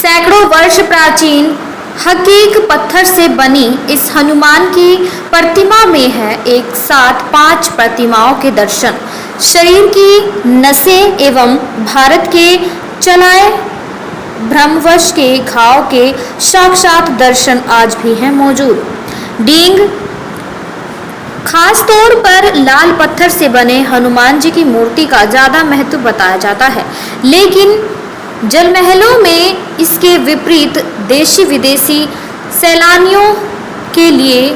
सैकड़ों वर्ष प्राचीन हकीक पत्थर से बनी इस हनुमान की प्रतिमा में है एक साथ 5 प्रतिमाओं के दर्शन। शरीर की नसें एवं भारत के चलाए भ्रमवश के घाव के साक्षात दर्शन आज भी हैं मौजूद। डींग खास तौर पर लाल पत्थर से बने हनुमान जी की मूर्ति का ज़्यादा महत्व बताया जाता है, लेकिन जलमहलों में इसके विपरीत देशी विदेशी सैलानियों के लिए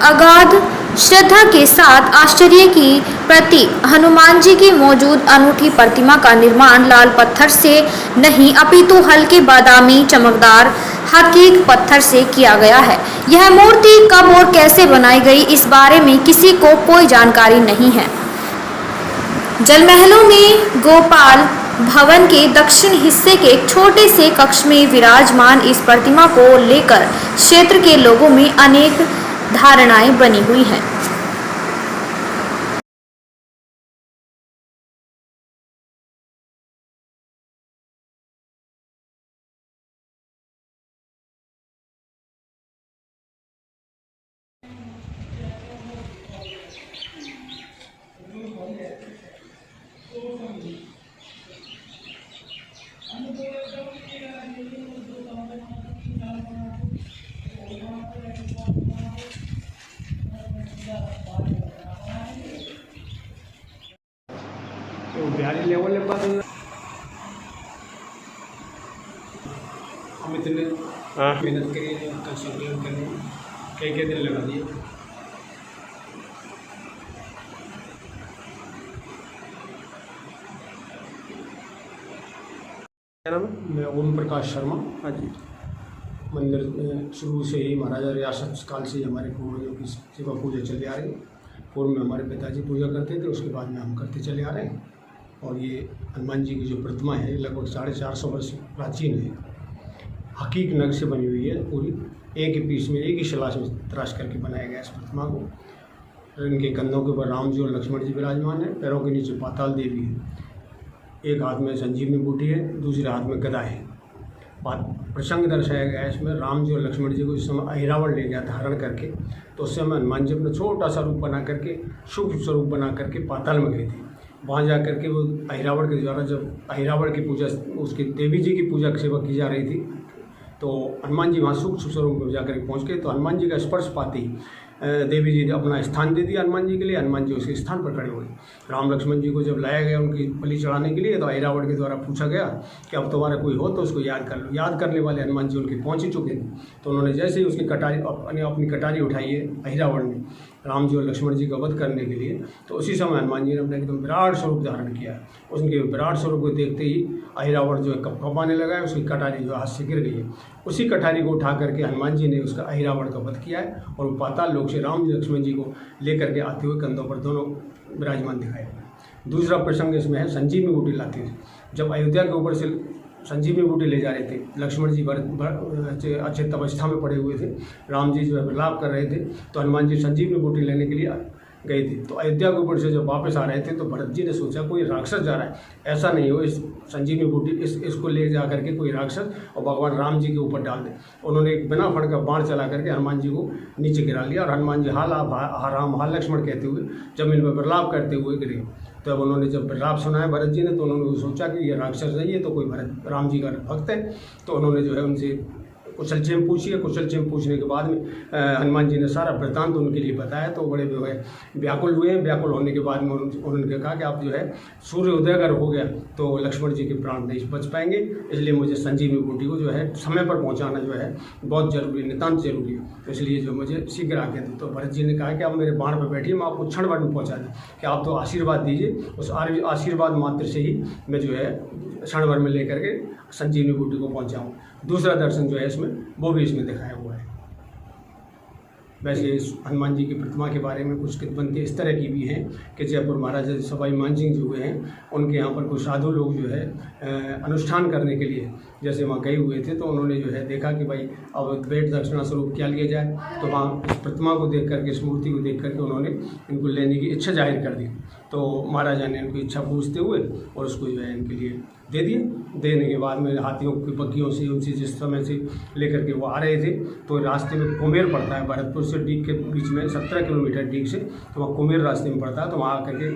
अगाध श्रद्धा के साथ आश्चर्य की प्रतीक हनुमान जी की मौजूद अनूठी प्रतिमा का निर्माण लाल पत्थर से नहीं अपितु हल्के बादामी चमकदार हकीक पत्थर से किया गया है। यह मूर्ति कब और कैसे बनाई गई इस बारे में किसी को कोई जानकारी नहीं है। जलमहलों में गोपाल भवन के दक्षिण हिस्से के एक छोटे से कक्ष में विराजमान इस प्रतिमा को लेकर क्षेत्र के लोगों में अनेक धारणाएं बनी हुई हैं। तो बिहारी लेवल पर हम इतने मेहनत करिए कंस्ट्रक्शन करने कई दिन लगा दिए। क्या नाम है? मैं ओम प्रकाश शर्मा। हाँ जी। मंदिर में शुरू से ही महाराजा रियासत काल से ही हमारे पूर्वजों की सेवा पूजा चले आ रही है। पूर्व में हमारे पिताजी पूजा करते थे, उसके बाद में हम करते चले आ रहे हैं। और ये हनुमान जी की जो प्रतिमा है लगभग 450 वर्ष प्राचीन है। हकीक नग से बनी हुई है, पूरी एक ही पीस में एक ही शिला में तराश करके बनाया गया इस प्रतिमा को। इनके कंधों के ऊपर राम जी और लक्ष्मण जी विराजमान है, पैरों के नीचे पाताल देवी है, एक हाथ में संजीवनी बूटी है, दूसरे हाथ में गदा है। बात प्रसंग दर्शाया गया है इसमें। राम जी और लक्ष्मण जी को इस समय अहिरावण ले गया था हरण करके, तो उस समय हनुमान जी अपना छोटा सा रूप बना करके शुभ स्वरूप बना करके पाताल में गए थे। वहाँ जा करके वो अहिरावण के द्वारा जब अहिरावण की पूजा उसकी देवी जी की पूजा की सेवा की जा रही थी, तो हनुमान जी वहाँ सूक्ष्म स्वरूप में जाकर पहुँच गए। तो हनुमान जी का स्पर्श पाते ही देवी जी ने अपना स्थान दे दिया हनुमान जी के लिए। हनुमान जी उसके स्थान पर खड़े हुए। राम लक्ष्मण जी को जब लाया गया उनकी बलि चढ़ाने के लिए, तो अहिरावण के द्वारा पूछा गया कि अब तुम्हारा कोई हो तो उसको याद कर लो। याद करने वाले हनुमान जी उनके पहुँच ही चुके थे। तो उन्होंने जैसे ही उसकी कटारी अपनी कटारी उठाई है अहिरावण ने राम जी और लक्ष्मण जी का वध करने के लिए, तो उसी समय हनुमान जी ने अपना एकदम विराट स्वरूप धारण किया। उनके विराट स्वरूप को देखते ही अहिरावण जो है कपकपाने लगा है, उसकी कटारी जो हाथ से गिर गई है। उसी कटारी को उठा करके हनुमान जी ने उसका अहिरावण का वध किया है और वो पाताल लोक से राम जी लक्ष्मण जी को लेकर के आते हुए कंधों पर दोनों विराजमान दिखाई पड़े। दूसरा प्रसंग इसमें है संजीवनी बूटी लाते हुए। जब अयोध्या के ऊपर से संजीवनी बूटी ले जा रहे थे, लक्ष्मण जी अच्छे अवस्था में पड़े हुए थे, राम जी जो है विलाप कर रहे थे, तो हनुमान जी संजीवनी बूटी लेने के लिए गए थे। तो अयोध्या के ऊपर से जब वापस आ रहे थे, तो भरत जी ने सोचा कोई राक्षस जा रहा है, ऐसा नहीं हो, इस संजीवनी बूटी इसको ले जा करके कोई राक्षस और भगवान राम जी के ऊपर डाल दे। उन्होंने एक बिना फड़ का बाण चला करके हनुमान जी को नीचे गिरा लिया और हनुमान जी हा राम हा लक्ष्मण कहते हुए जमीन पर विलाप करते हुए गिरे। तब उन्होंने जब विलाप सुनाया भरत जी ने, तो उन्होंने सोचा कि ये राक्षस नहीं है तो कोई भरत राम जी का भक्त है। तो उन्होंने जो है उनसे कुशल क्षेम पूछी है। कुशल क्षेम पूछने के बाद में हनुमान जी ने सारा वृत्तांत उनके लिए बताया। तो बड़े जो है व्याकुल हुए। व्याकुल होने के बाद में उन्होंने कहा कि आप जो है सूर्य उदय अगर हो गया तो लक्ष्मण जी के प्राण नहीं बच पाएंगे, इसलिए मुझे संजीवनी बूटी को जो है समय पर पहुंचाना जो है बहुत जरूरी, नितांत जरूरी है, तो इसलिए जो मुझे शीघ्र आके दो। तो भरत जी ने कहा कि आप मेरे बाण पर बैठिए, मैं आपको क्षण भर में पहुँचा दूँ, कि आप तो आशीर्वाद दीजिए। उस आशीर्वाद मात्र से ही मैं जो है क्षण भर में लेकर के संजीवनी बूटी को पहुँचाऊँ। दूसरा दर्शन जो है इसमें वो भी इसमें दिखाया हुआ है। वैसे इस हनुमान जी की प्रतिमा के बारे में कुछ कितबंदी इस तरह की भी हैं कि जयपुर महाराजा सवाई मान सिंह जो हुए हैं, उनके यहाँ पर कुछ साधु लोग जो है अनुष्ठान करने के लिए जैसे वहाँ गए हुए थे तो उन्होंने जो है देखा कि भाई अब भेंट दक्षिणा स्वरूप क्या लिया जाए, तो वहाँ इस प्रतिमा को देख करके, इस मूर्ति को देख करके उन्होंने इनको लेने की इच्छा जाहिर कर दी। तो महाराजा ने इनको इच्छा पूछते हुए और उसको जो है इनके लिए दे दिए। देने के बाद में हाथियों की बग्गियों से उनसे जिस समय से लेकर के वो आ रहे थे, तो रास्ते में कुमेर पड़ता है भरतपुर से डीग के बीच में 17 किलोमीटर डीग से, तो वहाँ कुमेर रास्ते में पड़ता है। तो वहाँ आकर के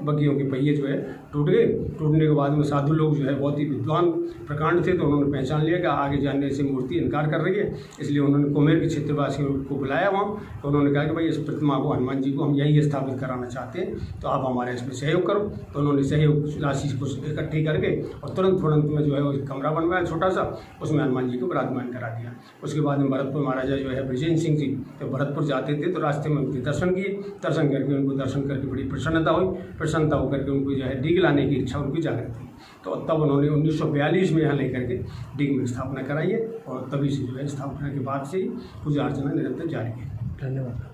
बग्गियों के पहिए जो है टूट गए। टूटने के बाद में साधु लोग जो है बहुत ही विद्वान प्रकांड थे, तो उन्होंने पहचान लिया कि आगे जाने से मूर्ति इनकार कर रही है, इसलिए उन्होंने कुमेर के क्षेत्रवासियों को बुलाया वहाँ। तो उन्होंने कहा कि भाई इस प्रतिमा को, हनुमान जी को हम यहीं स्थापित कराना चाहते हैं, तो आप हमारे इसमें सहयोग करो। तो उन्होंने सहयोग राशि को इकट्ठी करके और तुरंत में जो है वो कमरा बनवाया छोटा सा, उसमें हनुमान जी को विराजमान करा दिया। उसके बाद में भरतपुर महाराजा जो है ब्रजेंद्र सिंह जी जब भरतपुर जाते थे तो रास्ते में उनके दर्शन किए। दर्शन करके उनको दर्शन करके बड़ी प्रसन्नता हुई। प्रसन्नता होकर के उनको जो है डीग लाने की इच्छा उनकी जागृत हुई। तो तब उन्होंने 1942 में यहाँ लेकर के डीग में स्थापना कराई है और तभी से जो है स्थापना के बाद से ही पूजा अर्चना निरंतर जारी है। धन्यवाद।